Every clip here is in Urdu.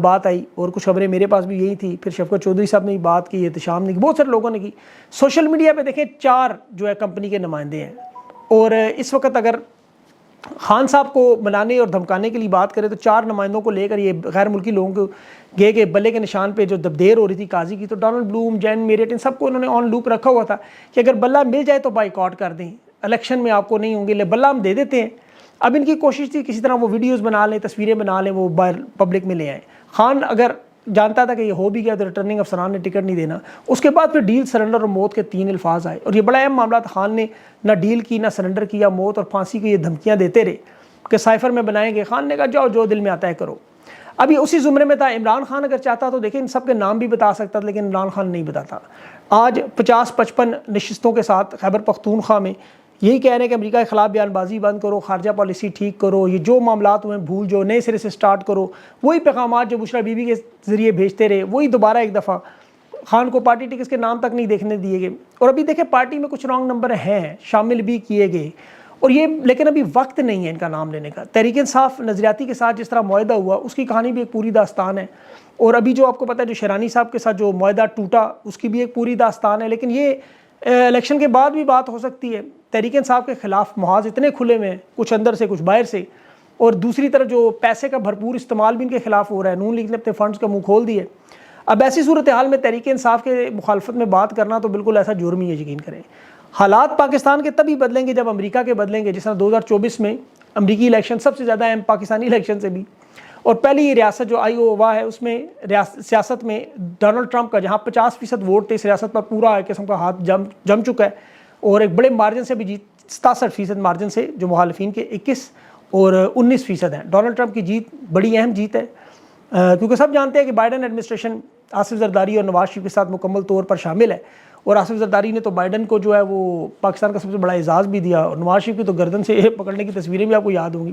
بات آئی اور کچھ خبریں میرے پاس بھی یہی تھی. پھر شفقت چودھری صاحب نے بھی بات کی, احتشام نے کی, بہت سارے لوگوں نے کی. سوشل میڈیا پہ دیکھیں 4 جو ہے کمپنی کے نمائندے ہیں, اور اس وقت اگر خان صاحب کو منانے اور دھمکانے کے لیے بات کرے تو 4 نمائندوں کو لے کر یہ غیر ملکی لوگوں کو گئے کہ بلے کے نشان پہ جو دبدیر ہو رہی تھی قاضی کی, تو ڈونلڈ بلوم, جین میریٹ, ان سب کو انہوں نے آن لوپ رکھا ہوا تھا کہ اگر بلہ مل جائے تو بائیکاٹ کر دیں, الیکشن میں آپ کو نہیں ہوں گے, بلہ ہم دے دیتے ہیں. اب ان کی کوشش تھی کسی طرح وہ ویڈیوز بنا لیں, تصویریں بنا لیں, وہ باہر پبلک میں لے آئیں. خان اگر جانتا تھا کہ یہ ہو بھی گیا تو ریٹرننگ افسران نے ٹکٹ نہیں دینا. اس کے بعد پھر ڈیل, سرنڈر اور موت کے 3 الفاظ آئے, اور یہ بڑا اہم معاملہ تھا. خان نے نہ ڈیل کی, نہ سرنڈر کیا, موت اور پھانسی کی یہ دھمکیاں دیتے رہے کہ سائفر میں بنائیں گے. خان نے کہا جاؤ جو دل میں آتا ہے کرو. ابھی اسی زمرے میں تھا عمران خان, اگر چاہتا تو دیکھیں ان سب کے نام بھی بتا سکتا تھا, لیکن عمران خان نہیں بتاتا. آج 50-55 نشستوں کے ساتھ خیبر پختونخوا میں یہی کہہ رہے ہیں کہ امریکہ کے خلاف بیان بازی بند کرو, خارجہ پالیسی ٹھیک کرو, یہ جو معاملات ہوئے بھول جو, نئے سرے سے سٹارٹ کرو. وہی پیغامات جو بشرا بی بی کے ذریعے بھیجتے رہے, وہی دوبارہ ایک دفعہ. خان کو پارٹی ٹکٹس کے نام تک نہیں دیکھنے دیے گئے. اور ابھی دیکھیں پارٹی میں کچھ رانگ نمبر ہیں, شامل بھی کیے گئے, اور یہ لیکن ابھی وقت نہیں ہے ان کا نام لینے کا. تحریک انصاف نظریاتی کے ساتھ جس طرح معاہدہ ہوا, اس کی کہانی بھی ایک پوری داستان ہے. اور ابھی جو آپ کو پتہ ہے جو شیرانی صاحب کے ساتھ جو معاہدہ ٹوٹا, اس کی بھی ایک پوری داستان ہے. لیکن یہ الیکشن کے بعد بھی بات ہو سکتی ہے. تحریک انصاف کے خلاف محاذ اتنے کھلے میں, کچھ اندر سے کچھ باہر سے, اور دوسری طرف جو پیسے کا بھرپور استعمال بھی ان کے خلاف ہو رہا ہے. نون لیگ نے اپنے فنڈز کا منہ کھول دیا. اب ایسی صورتحال میں تحریک انصاف کے مخالفت میں بات کرنا تو بالکل ایسا جرم ہی ہے, یقین کریں. حالات پاکستان کے تبھی بدلیں گے جب امریکہ کے بدلیں گے. جس طرح 2024 میں امریکی الیکشن سب سے زیادہ اہم پاکستانی الیکشن سے بھی, اور پہلی ریاست جو آئی ہوا ہے اس میں سیاست میں ڈونلڈ ٹرمپ کا جہاں 50% ووٹ تھے, اس ریاست پر پورا ایک قسم کا ہاتھ جم چکا ہے, اور ایک بڑے مارجن سے بھی جیت, 67% مارجن سے, جو مخالفین کے 21 اور 19% ہیں. ڈونلڈ ٹرمپ کی جیت بڑی اہم جیت ہے, کیونکہ سب جانتے ہیں کہ بائیڈن ایڈمنسٹریشن آصف زرداری اور نواز شریف کے ساتھ مکمل طور پر شامل ہے. اور آصف زرداری نے تو بائیڈن کو جو ہے وہ پاکستان کا سب سے بڑا اعزاز بھی دیا, اور نواز شریف کی تو گردن سے پکڑنے کی تصویریں بھی آپ کو یاد ہوں گی.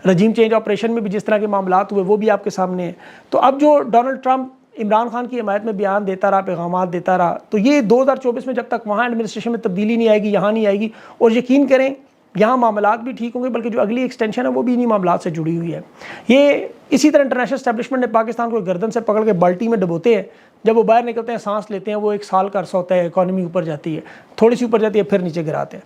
رجیم چینج آپریشن میں بھی جس طرح کے معاملات ہوئے وہ بھی آپ کے سامنے ہیں. تو اب جو ڈونلڈ ٹرمپ عمران خان کی حمایت میں بیان دیتا رہا, پیغامات دیتا رہا, تو یہ 2024 میں جب تک وہاں ایڈمنسٹریشن میں تبدیلی نہیں آئے گی, یہاں نہیں آئے گی. اور یقین کریں یہاں معاملات بھی ٹھیک ہوں گے, بلکہ جو اگلی ایکسٹینشن ہے وہ بھی انہی معاملات سے جڑی ہوئی ہے. یہ اسی طرح انٹرنیشنل اسٹیبلشمنٹ نے پاکستان کو گردن سے پکڑ کے بالٹی میں ڈبوتے ہیں. جب وہ باہر نکلتے ہیں, سانس لیتے ہیں, وہ 1 سال کا عرصہ ہوتا ہے, اکانومی اوپر جاتی ہے, تھوڑی سی اوپر جاتی ہے, پھر نیچے گراتے ہیں.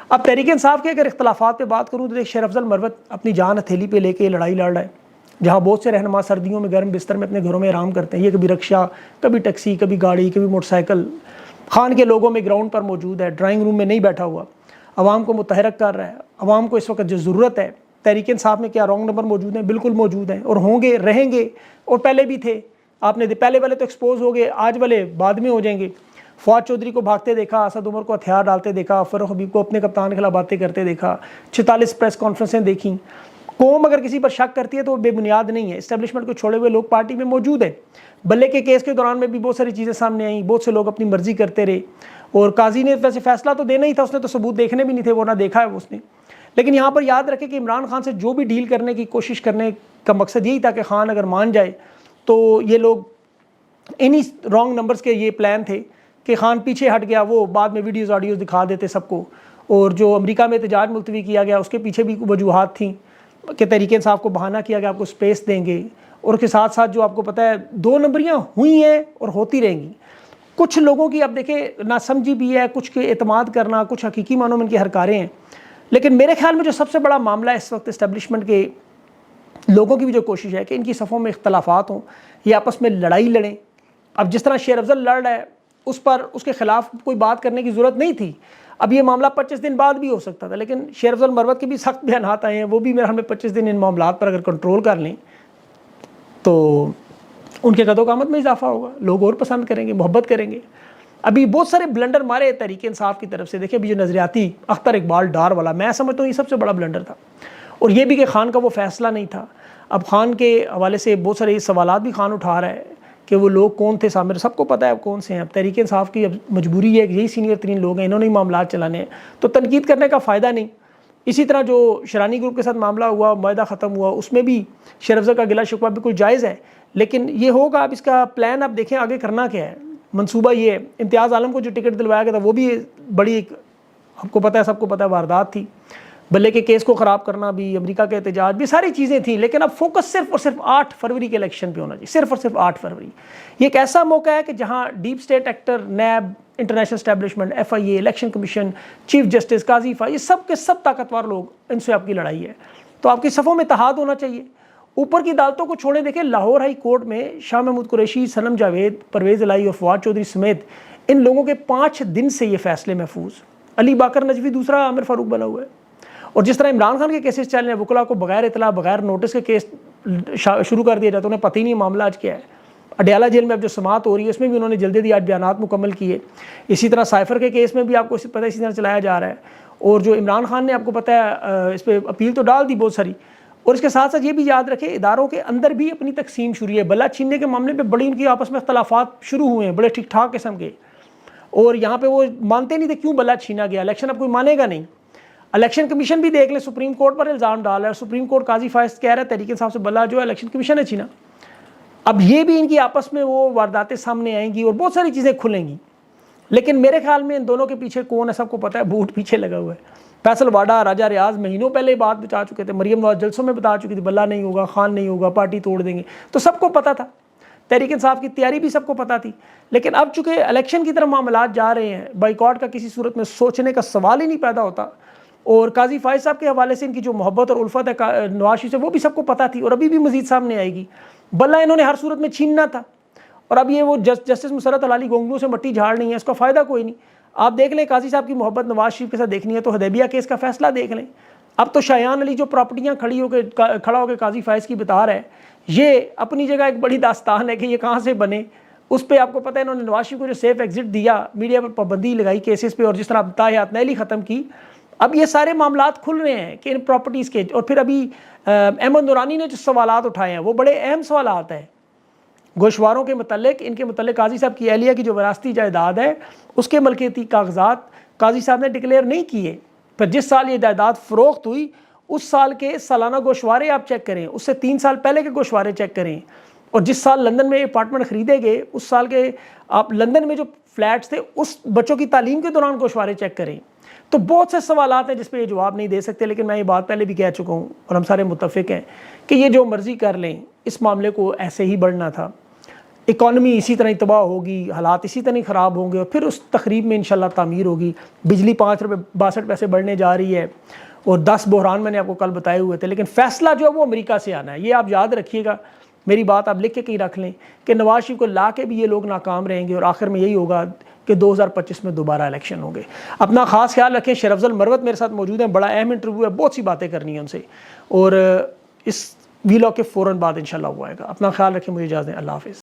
اب تحریک انصاف کے اگر اختلافات پہ بات کروں تو دیکھ, شیر افضل مروت اپنی جان ہتھیلی پہ لے کے لڑائی لڑ رہا ہے, جہاں بہت سے رہنما سردیوں میں گرم بستر میں اپنے گھروں میں آرام کرتے ہیں. یہ کبھی رکشہ, کبھی ٹیکسی, کبھی گاڑی, کبھی موٹر سائیکل, خان کے لوگوں میں گراؤنڈ پر موجود ہے, ڈرائنگ روم میں نہیں بیٹھا ہوا, عوام کو متحرک کر رہا ہے. عوام کو اس وقت جو ضرورت ہے, تحریک انصاف میں کیا رانگ نمبر موجود ہیں؟ بالکل موجود ہیں, اور ہوں گے, رہیں گے, اور پہلے بھی تھے. آپ نے پہلے والے تو ایکسپوز ہو گئے, آج والے بعد میں ہو جائیں گے. فواد چودھری کو بھاگتے دیکھا, اسد عمر کو ہتھیار ڈالتے دیکھا, فاروق حبیب کو اپنے کپتان کے خلاف باتیں کرتے دیکھا, 46 پریس کانفرنسیں دیکھیں. قوم اگر کسی پر شک کرتی ہے تو وہ بے بنیاد نہیں ہے. اسٹیبلشمنٹ کو چھوڑے ہوئے لوگ پارٹی میں موجود ہیں. بلے کے کیس کے دوران میں بھی بہت ساری چیزیں سامنے آئیں, بہت سے لوگ اپنی مرضی کرتے رہے, اور قاضی نے ویسے فیصلہ تو دینا ہی تھا, اس نے تو ثبوت دیکھنے بھی نہیں تھے, وہ نہ دیکھا ہے اس نے. لیکن یہاں پر یاد رکھے کہ عمران خان سے جو بھی ڈیل کرنے کی کوشش کرنے کا مقصد یہی تھا کہ خان اگر مان جائے تو یہ لوگ انہی رانگ نمبرز کے یہ پلان تھے کہ خان پیچھے ہٹ گیا, وہ بعد میں ویڈیوز آڈیوز دکھا دیتے سب کو. اور جو امریکہ میں احتجاج ملتوی کیا گیا اس کے پیچھے بھی وجوہات تھیں کہ تحریک انصاف کو بہانہ کیا گیا آپ کو سپیس دیں گے, اور کے ساتھ ساتھ جو آپ کو پتہ ہے 2 نمبریاں ہوئی ہیں اور ہوتی رہیں گی. کچھ لوگوں کی اب دیکھیں ناسمجھی بھی ہے, کچھ کے اعتماد کرنا, کچھ حقیقی معنوں میں ان کی ہرکاریں ہیں. لیکن میرے خیال میں جو سب سے بڑا معاملہ ہے اس وقت اسٹیبلشمنٹ کے لوگوں کی بھی جو کوشش ہے کہ ان کی صفوں میں اختلافات ہوں, یہ آپس میں لڑائی لڑیں. اب جس طرح شیر افضل لڑ رہا ہے اس پر اس کے خلاف کوئی بات کرنے کی ضرورت نہیں تھی. اب یہ معاملہ 25 دن بعد بھی ہو سکتا تھا, لیکن شیر افضل مروت کے بھی سخت بیانات آئے ہیں, وہ بھی میرے خیال میں 25 دن ان معاملات پر اگر کنٹرول کر لیں تو ان کے قد و قامت میں اضافہ ہوگا, لوگ اور پسند کریں گے, محبت کریں گے. ابھی بہت سارے بلنڈر مارے تحریک انصاف کی طرف سے. دیکھیں ابھی جو نظریاتی اختر اقبال ڈار والا, میں سمجھتا ہوں یہ سب سے بڑا بلنڈر تھا, اور یہ بھی کہ خان کا وہ فیصلہ نہیں تھا. اب خان کے حوالے سے بہت سارے سوالات بھی خان اٹھا رہا ہے کہ وہ لوگ کون تھے سامنے, سب کو پتہ ہے اب کون سے ہیں. اب تحریک انصاف کی اب مجبوری ہے کہ یہی سینئر ترین لوگ ہیں, انہوں نے ہی معاملات چلانے ہیں, تو تنقید کرنے کا فائدہ نہیں. اسی طرح جو شرانی گروپ کے ساتھ معاملہ ہوا, معاہدہ ختم ہوا, اس میں بھی شیر افضل کا گلہ شکوہ بالکل جائز ہے, لیکن یہ ہوگا اب اس کا پلان اب دیکھیں آگے کرنا کیا ہے. منصوبہ یہ ہے, امتیاز عالم کو جو ٹکٹ دلوایا گیا تھا وہ بھی بڑی, آپ کو پتہ ہے, سب کو پتہ ہے, واردات تھی. بلے کے کیس کو خراب کرنا بھی، امریکہ کے احتجاج بھی، ساری چیزیں تھیں، لیکن اب فوکس صرف اور صرف 8 فروری کے الیکشن پہ ہونا چاہیے، صرف اور صرف 8 فروری۔ یہ ایک ایسا موقع ہے کہ جہاں deep state actor, NAB, international establishment, F I A, election commission, chief justice, Qazi فا، یہ سب کے سب طاقتور لوگ، ان سے آپ کی لڑائی ہے، تو آپ کی صفوں میں اتحاد ہونا چاہیے۔ اوپر کی عدالتوں کو چھوڑیں، دیکھیں لاہور ہائی کورٹ میں شاہ محمود قریشی، صنم جاوید، پرویز الہی اور فواد چودھری سمیت ان لوگوں کے 5 دن سے یہ فیصلے محفوظ۔ علی باقر نجوی دوسرا عامر فاروق بنا ہوا ہے، اور جس طرح عمران خان کے کیسز چل رہے ہیں، وکلا کو بغیر اطلاع، بغیر نوٹس کے کیس شروع کر دیا جاتا ہے، انہیں پتہ ہی نہیں معاملہ آج کیا ہے۔ اڈیالہ جیل میں اب جو سماعت ہو رہی ہے اس میں بھی انہوں نے جلدی آج بیانات مکمل کیے۔ اسی طرح سائفر کے کیس میں بھی آپ کو پتہ ہے اسی طرح چلایا جا رہا ہے، اور جو عمران خان نے آپ کو پتہ ہے اس پہ اپیل تو ڈال دی بہت ساری، اور اس کے ساتھ ساتھ یہ بھی یاد رکھیں اداروں کے اندر بھی اپنی تقسیم شروع ہے۔ بلا چھیننے کے معاملے پہ بڑی ان کی آپس میں اختلافات شروع ہوئے ہیں، بڑے ٹھیک ٹھاک قسم کے، اور یہاں پہ وہ مانتے نہیں تھے کیوں بلا چھینا گیا، الیکشن اب کوئی مانے گا نہیں۔ الیکشن کمیشن بھی دیکھ لیں، سپریم کورٹ پر الزام ڈالا ہے، سپریم کورٹ قاضی فائز کہہ رہا ہے تحریک انصاف سے بلا جو ہے الیکشن کمیشن نے چھینا۔ اب یہ بھی ان کی آپس میں وہ وارداتیں سامنے آئیں گی اور بہت ساری چیزیں کھلیں گی، لیکن میرے خیال میں ان دونوں کے پیچھے کون ہے سب کو پتہ ہے، بھوت پیچھے لگا ہوا ہے۔ فیصل واڈا، راجہ ریاض مہینوں پہلے بات بتا چکے تھے، مریم نواز جلسوں میں بتا چکی تھی بلا نہیں ہوگا، خان نہیں ہوگا، پارٹی توڑ دیں گے، تو سب کو پتہ تھا، تحریک انصاف کی تیاری بھی سب کو پتہ تھی۔ لیکن اب چونکہ الیکشن کی طرف معاملات جا رہے ہیں، بائیکاٹ کا کسی صورت میں سوچنے کا سوال ہی نہیں پیدا ہوتا، اور قاضی فائز صاحب کے حوالے سے ان کی جو محبت اور الفت ہے نواز شریف سے وہ بھی سب کو پتہ تھی، اور ابھی بھی مزید سامنے آئے گی۔ بلا انہوں نے ہر صورت میں چھیننا تھا، اور اب یہ وہ جسٹس مسرت ہلالی گونگلوں سے مٹی جھاڑ نہیں ہے، اس کا فائدہ کوئی نہیں۔ آپ دیکھ لیں قاضی صاحب کی محبت نواز شریف کے ساتھ دیکھنی ہے تو حدیبیہ کیس کا فیصلہ دیکھ لیں۔ اب تو شایان علی جو پراپرٹیاں کھڑا ہو کے قاضی فائز کی بتا رہا ہے، یہ اپنی جگہ ایک بڑی داستان ہے کہ یہ کہاں سے بنے۔ اس پہ آپ کو پتہ ہے انہوں نے نواز شریف کو جو سیف ایگزٹ دیا، میڈیا پر پابندی لگائی کیسز پہ، اور جس طرح بتایا نیلی ختم کی، اب یہ سارے معاملات کھل رہے ہیں کہ ان پراپرٹیز کے، اور پھر ابھی احمد نورانی نے جو سوالات اٹھائے ہیں وہ بڑے اہم سوالات ہیں گوشواروں کے متعلق۔ ان کے متعلق قاضی صاحب کی اہلیہ کی جو وراثتی جائیداد ہے اس کے ملکیتی کاغذات قاضی صاحب نے ڈکلیئر نہیں کیے، پھر جس سال یہ جائیداد فروخت ہوئی اس سال کے سالانہ گوشوارے آپ چیک کریں، اس سے 3 سال پہلے کے گوشوارے چیک کریں، اور جس سال لندن میں اپارٹمنٹ خریدے گئے اس سال کے آپ لندن میں جو فلیٹس تھے اس بچوں کی تعلیم کے دوران گوشوارے چیک کریں۔ تو بہت سے سوالات ہیں جس پہ یہ جواب نہیں دے سکتے، لیکن میں یہ بات پہلے بھی کہہ چکا ہوں اور ہم سارے متفق ہیں کہ یہ جو مرضی کر لیں اس معاملے کو ایسے ہی بڑھنا تھا، اکانومی اسی طرح تباہ ہوگی، حالات اسی طرح خراب ہوں گے، اور پھر اس تقریب میں انشاءاللہ تعمیر ہوگی۔ بجلی 5 روپے 62 پیسے بڑھنے جا رہی ہے، اور 10 بحران میں نے آپ کو کل بتائے ہوئے تھے، لیکن فیصلہ جو ہے وہ امریکہ سے آنا ہے۔ یہ آپ یاد رکھیے گا، میری بات آپ لکھ کے کہیں رکھ لیں کہ نواز شریف کو لا کے بھی یہ لوگ ناکام رہیں گے، اور آخر میں یہی ہوگا کہ 2025 میں دوبارہ الیکشن ہوں گے۔ اپنا خاص خیال رکھیں۔ شیخ افضل مروت میرے ساتھ موجود ہیں، بڑا اہم انٹرویو ہے، بہت سی باتیں کرنی ہیں ان سے، اور اس ویلاگ کے فوراً بعد انشاءاللہ ہوا ہے گا۔ اپنا خیال رکھیں، مجھے اجازت دیں، اللہ حافظ۔